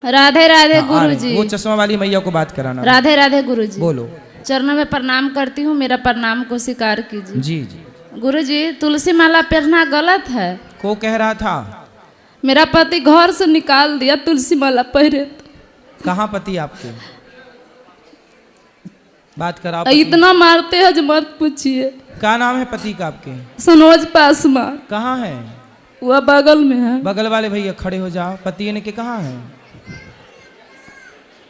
राधे राधे गुरुजी। वो चश्मा वाली मैया को बात कराना। राधे राधे गुरुजी। बोलो। चरणों में प्रणाम करती हूँ, मेरा प्रणाम को स्वीकार कीजिए। जी जी। गुरुजी, तुलसी माला पहनना गलत है। को कह रहा था? मेरा पति घर से निकाल दिया तुलसी माला पहने तो। कहाँ पति आपके? बात करा। इतना मारते हैं जो मत पूछिए। क्या नाम है पति का आपके? सनोज पासवान। कहाँ है? वह बगल में है। बगल वाले भैया खड़े हो जाओ। पति इनके कहाँ है?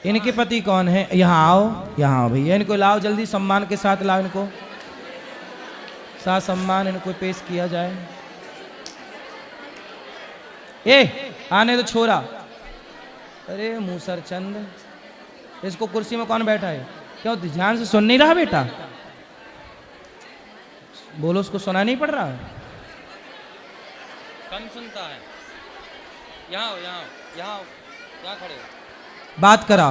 इनके पति कौन है? यहाँ आओ, यहाँ आओ भैया। इनको लाओ जल्दी, सम्मान के साथ लाओ इनको, साथ सम्मान इनको पेश किया जाए। ए आने तो छोरा। अरे मूसर चंद, इसको कुर्सी में कौन बैठा है? क्यों ध्यान से सुन नहीं रहा बेटा? बोलो, उसको सुना नहीं पड़ रहा? कम सुनता है। यहाँ खड़े हो। बात करा।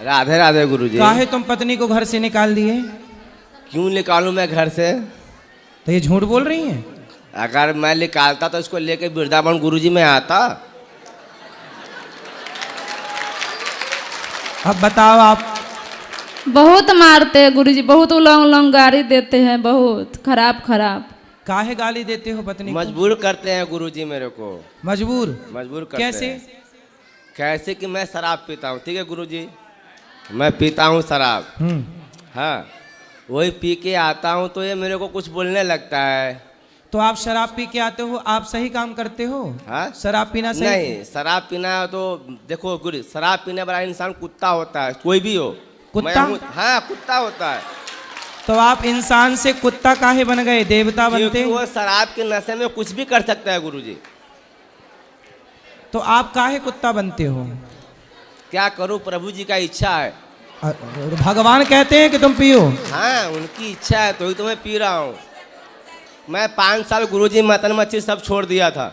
राधे राधे गुरुजी। काहे तुम पत्नी को घर से निकाल दिए? क्यों निकालूं मैं घर से? तो ये झूठ बोल रही हैं। अगर मैं निकालता तो इसको लेके वृंदावन गुरुजी में आता। अब बताओ आप। बहुत मारते हैं गुरुजी, बहुत उलंग गाड़ी देते हैं, बहुत खराब खराब। काहे गाली देते हो पत्नी को? मजबूर करते हैं गुरुजी मेरे को। मजबूर करते कैसे? हैं। कैसे कि मैं शराब पीता हूँ, ठीक है गुरुजी, मैं पीता हूँ शराब। हाँ, वही पी के आता हूँ तो ये मेरे को कुछ बोलने लगता है। तो आप शराब पी के आते हो, आप सही काम करते हो? हाँ, शराब पीना सही नहीं, शराब पीना तो देखो गुरु, शराब पीने वाला इंसान कुत्ता होता है, कोई भी हो। कुत्ता? हाँ, कुत्ता होता है। तो आप इंसान से कुत्ता काहे बन गए, देवता बनते? वो शराब के नशे में कुछ भी कर सकता है गुरुजी। तो आप काहे कुत्ता बनते हो? क्या करूं, प्रभु जी का इच्छा है। भगवान कहते हैं कि तुम पियो। हाँ, उनकी इच्छा है तो ही तो मैं पी रहा हूँ। मैं 5 साल गुरुजी मटन मच्छी सब छोड़ दिया था।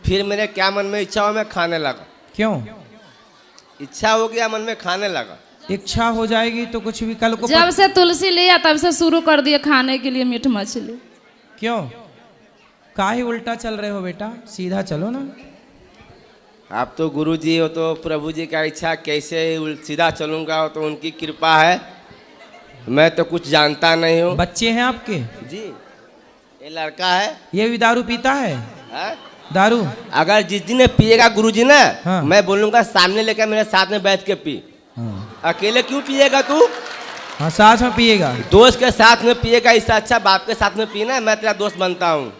फिर मेरे क्या मन में इच्छा हो, मैं खाने लगा। क्यों? इच्छा हो गया, मन में खाने लगा। इच्छा हो जाएगी तो कुछ भी कल को। जब से तुलसी लिया तब से शुरू कर दिए खाने के लिए मीठ मछली। क्यों? काहे उल्टा चल रहे हो बेटा? सीधा चलो ना। आप तो गुरुजी हो तो प्रभु जी का इच्छा, कैसे सीधा चलूंगा, तो उनकी कृपा है। मैं तो कुछ जानता नहीं हूँ। बच्चे हैं आपके? जी, ये लड़का है। ये भी दारू पीता है? हाँ? दारू अगर जिस दिन पिएगा गुरुजी ना, हाँ। मैं बोलूंगा सामने लेकर मेरे साथ में बैठ के पी। हाँ। अकेले क्यों पिएगा तू? हाँ, साथ में पिएगा। दोस्त के साथ में पिएगा, इससे अच्छा बाप के साथ में पीना। मैं तेरा दोस्त बनता हूँ।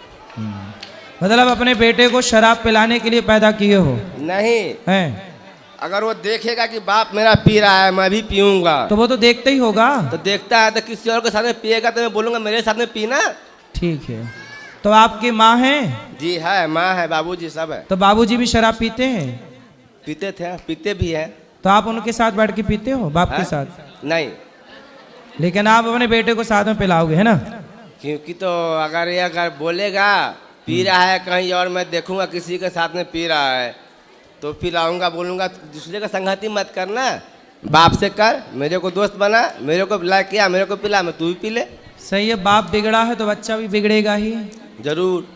मतलब अपने बेटे को शराब पिलाने के लिए पैदा किए हो? नहीं हैं? अगर वो देखेगा कि बाप मेरा पी रहा है, मैं भी पीऊंगा, तो वो तो देखते ही होगा। तो देखता है तो किसी और के साथ में पिएगा तो मैं बोलूंगा मेरे साथ में पीना। ठीक है। तो आपकी माँ है? जी है, माँ है, बाबूजी सब है। तो बाबूजी भी शराब पीते हैं? पीते थे, पीते भी है। तो आप उनके साथ बैठ के पीते हो, बाप के साथ? नहीं, लेकिन आप अपने बेटे को साथ में पिलाओगे, है ना? क्योंकि तो अगर बोलेगा पी रहा है कहीं और, मैं देखूंगा किसी के साथ में पी रहा है तो पिलाऊंगा, बोलूंगा दूसरे का संगति मत करना, बाप से कर, मेरे को दोस्त बना, मेरे को पिला किया, मेरे को पिला, मैं तू भी पी ले। सही है, बाप बिगड़ा है तो बच्चा भी बिगड़ेगा ही। जरूर।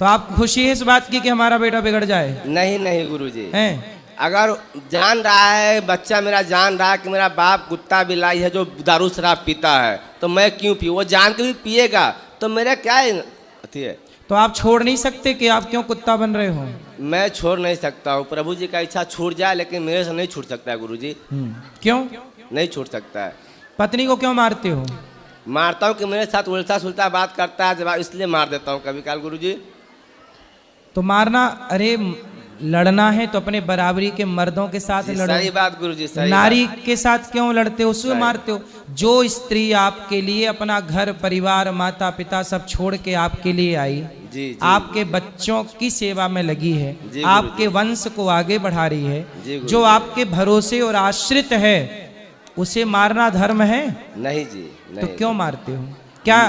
तो आप खुशी है इस बात की कि हमारा बेटा बिगड़ जाए? नहीं नहीं गुरुजी, हैं? अगर जान रहा है बच्चा मेरा, जान रहा है कि मेरा बाप कुत्ता बिलाई है जो दारू शराब पीता है, तो मैं क्यों पीऊँ? वो जान के भी पिएगा तो मेरा क्या अथी है? तो आप छोड़ नहीं सकते कि आप क्यों कुत्ता बन रहे हो? मैं छोड़ नहीं सकता हूँ, प्रभु जी का इच्छा छूट जाए, लेकिन मेरे से नहीं छूट सकता है गुरुजी। क्यों नहीं छूट सकता है। पत्नी को क्यों मारते हो? मारता हूँ कि मेरे साथ उल्टा सुल्टा बात करता है, इसलिए मार देता हूँ कभी काल गुरुजी। तो मारना, अरे लड़ना है तो अपने बराबरी के मर्दों के साथ लड़ो। सही बात गुरुजी, सही नारी बात। के साथ क्यों लड़ते हो, उसको मारते हो? जो स्त्री आपके लिए अपना घर परिवार माता पिता सब छोड़ के आपके लिए आई, जी, आपके बच्चों की सेवा में लगी है, आपके वंश को आगे बढ़ा रही है, जो आपके भरोसे और आश्रित है, उसे मारना धर्म है? नहीं जी, नहीं। तो क्यों मारते हो? क्या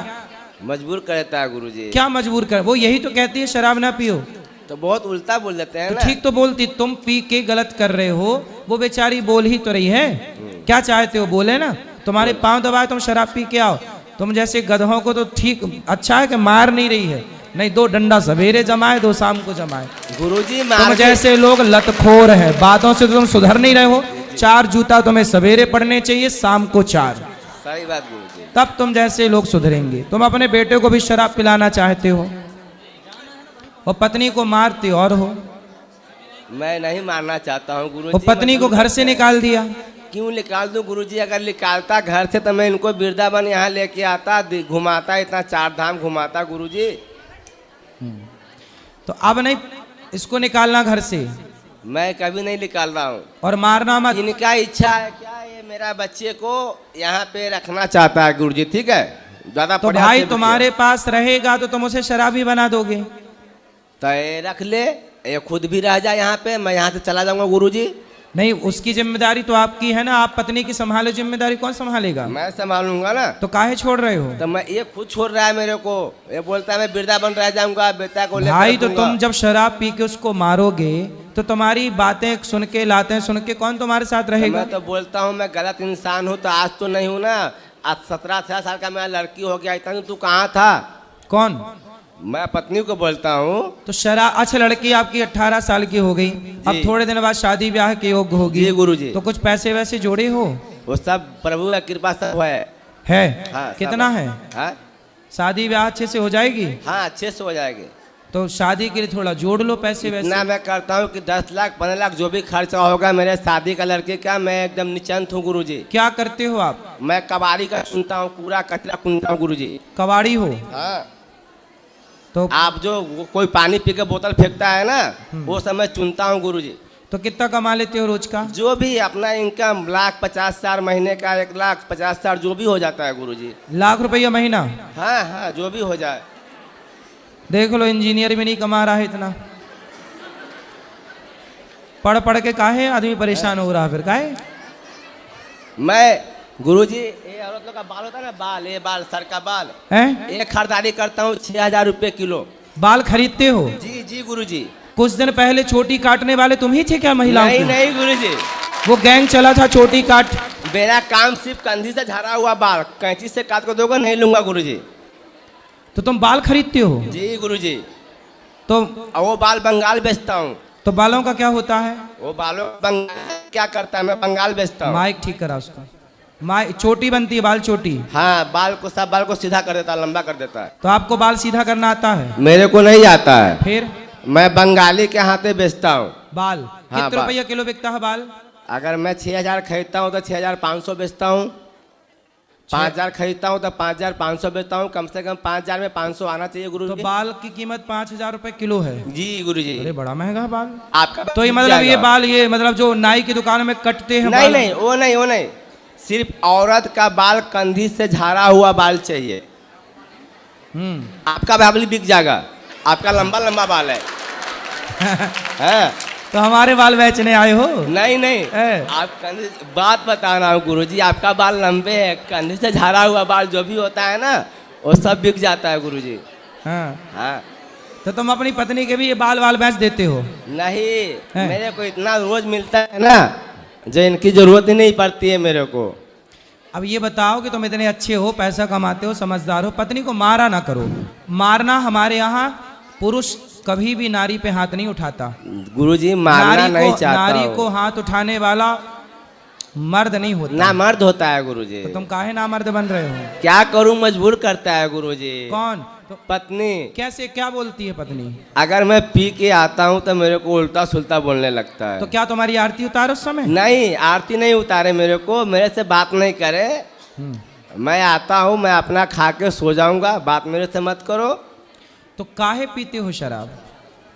मजबूर करता है गुरुजी? क्या मजबूर कर? वो यही तो कहती है शराब ना पियो। तो बहुत उल्टा बोल देते हैं तो ना। ठीक तो बोलती, तुम पी के गलत कर रहे हो, वो बेचारी बोल ही तो रही है। क्या चाहते हो, बोले ना? तुम्हारे पांव दबाए तुम शराब पी के आओ। तुम जैसे गधों को तो ठीक अच्छा है कि मार नहीं रही है, नहीं, 2 डंडा सवेरे जमाए, 2 शाम को जमाए। गुरुजी तुम मार्केट जैसे लोग लतखोर हैं, बातों से तुम सुधर नहीं रहे हो। 4 जूता तुम्हें सवेरे पड़ने चाहिए, शाम को 4, सही बात गुरुजी। तब तुम जैसे लोग सुधरेंगे। तुम अपने बेटे को भी शराब पिलाना चाहते हो और पत्नी को मारते और हो। मैं नहीं मारना चाहता हूँ गुरुजी। और पत्नी को घर से निकाल दिया। क्यों निकाल दूं गुरुजी? अगर निकालता घर से तो मैं इनको वृंदावन यहाँ लेके आता, घुमाता, इतना 4 धाम घुमाता गुरुजी। तो अब नहीं इसको निकालना घर से, मैं कभी नहीं निकाल रहा हूँ। और मारना मत। इनका इच्छा है क्या, ये मेरा बच्चे को यहाँ पे रखना चाहता है गुरुजी, ठीक है? ज्यादा तो भाई तुम्हारे पास रहेगा तो तुम उसे शराबी बना दोगे। तो ये रख ले, ये खुद भी रह जाए यहाँ पे, मैं यहाँ से चला जाऊंगा गुरुजी। नहीं, उसकी जिम्मेदारी तो आपकी है ना, आप पत्नी की संभालो, जिम्मेदारी कौन संभालेगा? मैं संभालूंगा ना। तो काहे छोड़ रहे हो? तो मैं, ये खुद छोड़ रहा है मेरे को, ये बोलता है मैं वृंदावन रह जाऊंगा, बेटा को लेकर भाई तो रखूंगा। तुम जब शराब पी के उसको मारोगे तो तुम्हारी बातें सुन के, लातें सुन के कौन तुम्हारे साथ तो रहेगा? मैं तो बोलता हूँ मैं गलत इंसान हूँ, तो आज तो नहीं हूँ ना। आज 17-18 साल का मेरा लड़की हो गया, इतना तू कहाँ था? कौन? मैं पत्नी को बोलता हूँ। तो शराब, अच्छा लड़की आपकी 18 साल की हो गई, अब थोड़े दिन बाद शादी ब्याह के योग्य होगी। जी गुरुजी। तो कुछ पैसे वैसे जोड़े हो? वो सब प्रभु का कृपा सब है। हाँ, कितना सब है? हाँ शादी ब्याह अच्छे से हो जाएगी? हाँ, अच्छे से हो जाएगी। तो शादी के लिए थोड़ा जोड़ लो पैसे वैसे। इतना मैं करता हूँ कि 10 लाख 15 लाख जो भी खर्चा होगा मेरे शादी का लड़के का, मैं एकदम निश्चिंत हूँ गुरुजी। क्या करते हो आप? मैं कबाड़ी का सुनता हूँ, पूरा कचरा सुनता हूँ गुरुजी। कबाड़ी हो? हाँ। तो आप जो कोई पानी पी के बोतल फेंकता है ना, वो सब मैं चुनता हूँ गुरुजी। तो कितना कमा लेते हो रोज का? जो भी अपना इनकम 1,50,000 महीने का, 1,50,000 जो भी हो जाता है गुरुजी। लाख रुपया महीना? हाँ हाँ, जो भी हो जाए। देख लो, इंजीनियर भी नहीं कमा रहा है इतना। पढ़ पढ़ के काहे आदमी परेशान हो रहा है फिर काहे? मैं गुरुजी, ये औरत लोग का बाल होता है ना, बाल, ये बाल, सर का बाल हैं? ये खरीदारी करता हूँ 6,000 रुपये किलो। बाल खरीदते हो? जी जी गुरुजी। कुछ दिन पहले चोटी काटने वाले तुम ही थे क्या महिलाओं नहीं की? नहीं गुरुजी, वो गैंग चला था चोटी काट। मेरा काम सिर्फ कंधी से झड़ा हुआ बाल कैंची से काट कर दोगे, नहीं लूंगा गुरुजी। तो तुम बाल खरीदते हो? जी गुरुजी। तो और वो बाल बंगाल बेचता हूँ। तो बालों का क्या होता है? वो बालों बंगाल क्या करता है, मैं बंगाल बेचता हूँ। माइक ठीक करा उसका। चोटी बनती है, बाल चोटी। हाँ, बाल को, सब बाल को सीधा कर देता है, लंबा कर देता है। तो आपको बाल सीधा करना आता है? मेरे को नहीं आता है। फिर? मैं बंगाली के हाथे बेचता हूँ बाल। हाँ, कितने रुपया किलो बिकता है बाल? अगर मैं 6,000 खरीदता हूँ तो 6,500 बेचता हूँ। 5,000 खरीदता हूँ तो 5,500 बेचता हूँ। कम से कम 5,000 में 500 आना चाहिए गुरु। तो बाल की कीमत 5,000 रुपए किलो है? जी गुरुजी। अरे बड़ा महंगा है बाल। आपका तो ये मतलब ये बाल, ये मतलब जो नाई की दुकान में कटते हैं नहीं बाल? नहीं, वो नहीं, वो नहीं, सिर्फ औरत का बाल कंधी से झाड़ा हुआ बाल चाहिए। आपका बाल बिक जाएगा, आपका लंबा लंबा बाल है। हाँ। तो हमारे बाल बेचने आए हो? नहीं नहीं, आप कंधे, बात बता रहा हूँ गुरुजी, आपका बाल लंबे है, कंधे से झाड़ा हुआ बाल जो भी होता है ना, वो सब बिक जाता है गुरुजी। हाँ। हाँ। तो तुम अपनी पत्नी के भी ये बाल वाल बेच देते हो? नहीं, मेरे को इतना रोज मिलता है ना, जो इनकी जरूरत ही नहीं पड़ती है मेरे को। अब ये बताओ कि तुम इतने अच्छे हो, पैसा कमाते हो, समझदार हो, पत्नी को मारा ना करो। मारना हमारे यहाँ, पुरुष कभी भी नारी पे हाथ नहीं उठाता। गुरुजी, मारना नहीं चाहता हूँ। नारी को हाथ उठाने वाला मर्द नहीं होता। ना मर्द होता है गुरुजी। तो तुम काहे ना मर्द बन रहे हो? क्या करूं, मजबूर करता है गुरुजी। कौन? तो पत्नी। कैसे, क्या बोलती है पत्नी? अगर मैं पी के आता हूं तो मेरे को उल्टा सुल्टा बोलने लगता है। तो क्या तुम्हारी आरती उतारो उस समय? नहीं, आरती नहीं उतारे मेरे को, मेरे से बात नहीं करे। मैं आता हूं, मैं अपना खा के सो जाऊंगा, बात मेरे से मत करो। तो काहे पीते हो शराब?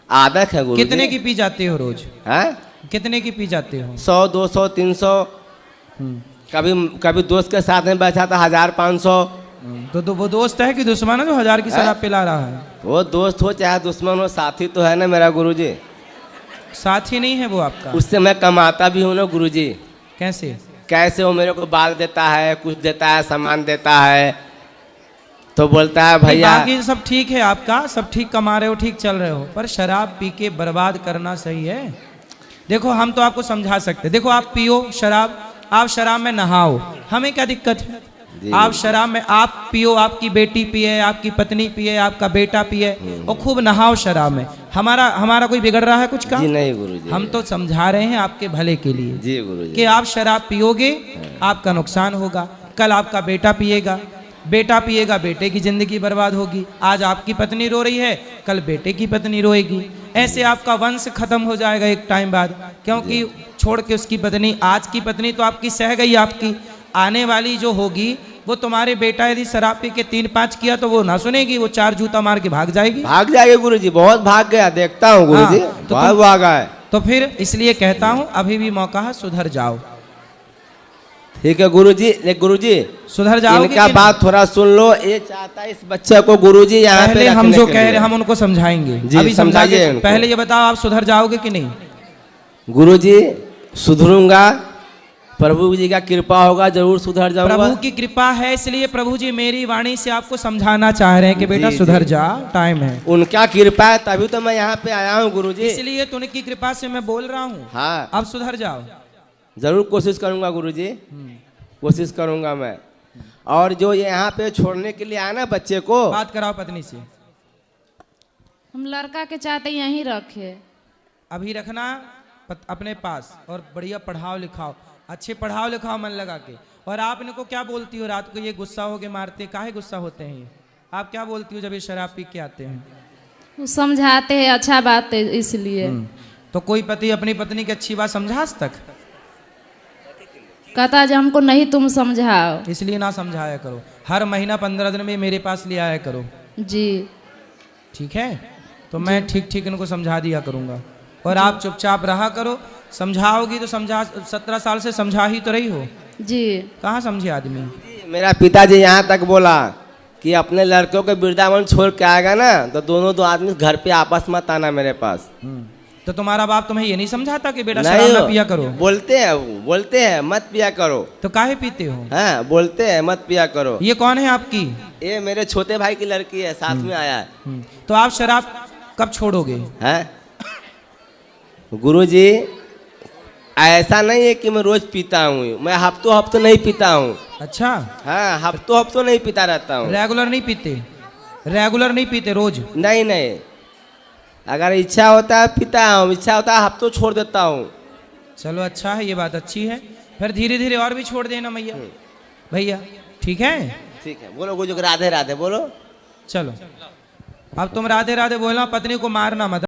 आदत है गुरुजी। कितने की पी जाते हो रोज? हैं? कितने की पी जाते हो? 100, 200, 300। कभी कभी दोस्त के साथ में बैठा था 1,000-500। तो वो दोस्त है कि दुश्मन है जो 1,000 की शराब पिला रहा है? वो दोस्त हो चाहे दुश्मन हो, साथी तो है ना मेरा गुरुजी। साथी नहीं है वो आपका? उससे मैं कमाता भी हूँ ना गुरुजी। कैसे? कैसे? वो मेरे को बाल देता है, कुछ देता है, सामान देता है, तो बोलता है भैया। बाकी सब ठीक है, आपका सब ठीक, कमा रहे हो, ठीक चल रहे हो, पर शराब पी के बर्बाद करना सही है? देखो हम तो आपको समझा सकते, देखो आप पियो शराब, आप शराब में नहाओ, हमें क्या दिक्कत है? आप शराब में आप पियो, आपकी बेटी पिए, आपकी पत्नी पिए, आपका बेटा पिए और खूब नहाओ शराब में। हमारा कोई बिगड़ रहा है कुछ का? जी नहीं गुरुजी, हम तो समझा रहे हैं आपके भले के लिए जी गुरुजी। कि आप शराब पियोगे आपका नुकसान होगा, कल आपका बेटा पिएगा, बेटे की जिंदगी बर्बाद होगी। आज आपकी पत्नी रो रही है, कल बेटे की पत्नी रोएगी। ऐसे आपका वंश खत्म हो जाएगा एक टाइम बाद, क्योंकि छोड़ के उसकी पत्नी, आज की पत्नी तो आपकी सह गई, आपकी आने वाली जो होगी वो तुम्हारे बेटा यदि शराब पी के 3-5 किया तो वो ना सुनेगी, वो 4 जूता मार के भाग जाएगी। भाग जाएगी गुरुजी, बहुत भाग गया, देखता हूँ गुरुजी। हाँ, तो बहुत भागा है। तो फिर इसलिए कहता हूँ अभी भी मौका है, सुधर जाओ। ठीक है गुरुजी, गुरुजी सुधर जाओगे इनका कि बात थोड़ा सुन लो। ये चाहता है इस बच्चे को गुरुजी यहाँ पे पहले हम रखने जो के कह लिए। रहे हम उनको समझाएंगे, जी, अभी समझाइए समझाइए उनको। पहले ये बताओ आप सुधर जाओगे कि नहीं? गुरुजी सुधरूंगा, प्रभु जी का कृपा होगा, जरूर सुधर जाऊंगा। प्रभु की कृपा है, इसलिए प्रभु जी मेरी वाणी से आपको समझाना चाह रहे हैं कि बेटा जी, सुधर जी। जा, टाइम है। उनका कृपा है तभी तो मैं यहाँ पे आया हूँ गुरुजी। इसलिए तो उनकी कृपा से मैं बोल रहा हूँ। हाँ, अब सुधर जाओ। जरूर कोशिश करूंगा गुरुजी, कोशिश करूंगा मैं। और जो ये यहाँ पे छोड़ने के लिए आया ना बच्चे को, बात कराओ पत्नी से। हम लड़का के चाहते यहीं रखे। अभी रखना अपने पास और बढ़िया पढ़ाओ लिखाओ, अच्छे पढ़ाओ लिखाओ मन लगा के। और आप इनको क्या बोलती हो रात को ये गुस्सा हो के मारते, काहे गुस्सा होते हैं ये? आप क्या बोलती हो जब ये शराब पी के आते हैं? वो समझाते हैं अच्छा बात है इसलिए। तो कोई पति अपनी पत्नी की अच्छी बात समझा आज तक? कहता जो हमको नहीं तुम समझाओ। इसलिए ना समझाया करो, हर महीना 15 दिन में मेरे पास ले आया करो, जी ठीक है? तो मैं ठीक ठीक इनको समझा दिया करूंगा और आप चुपचाप रहा करो। समझाओगी तो समझा, 17 साल से समझा ही तो रही हो, जी। कहाँ समझे आदमी? मेरा पिताजी यहाँ तक बोला कि अपने लड़कों को वृंदावन छोड़ के आएगा ना तो दोनों दो आदमी घर पे आपस मत आना मेरे पास। तो तुम्हारा बाप तुम्हें ये नहीं समझाता कि बेटा शराब ना पिया करो? बोलते हैं मत पिया करो। तो काहे पीते हो? हाँ, बोलते हैं मत पिया करो। ये कौन है आपकी? ये मेरे छोटे भाई की लड़की है, साथ में आया है। तो आप शराब कब छोड़ोगे? हैं? गुरुजी ऐसा नहीं है कि मैं रोज पीता हूँ, मैं हफ्तों नहीं पीता हूँ। अच्छा, हाँ, हफ्तों नहीं पीता रहता हूँ। रेगुलर नहीं पीते? रेगुलर नहीं पीते रोज? नहीं, अगर इच्छा होता है पीता हूँ, इच्छा होता है हफ्तों छोड़ देता हूँ। चलो अच्छा है, ये बात अच्छी है। फिर धीरे धीरे और भी छोड़ देना मैया भैया, ठीक है? ठीक है, बोलो गुरु राधे राधे बोलो। चलो अब तुम राधे राधे बोलना, पत्नी को मारना मत।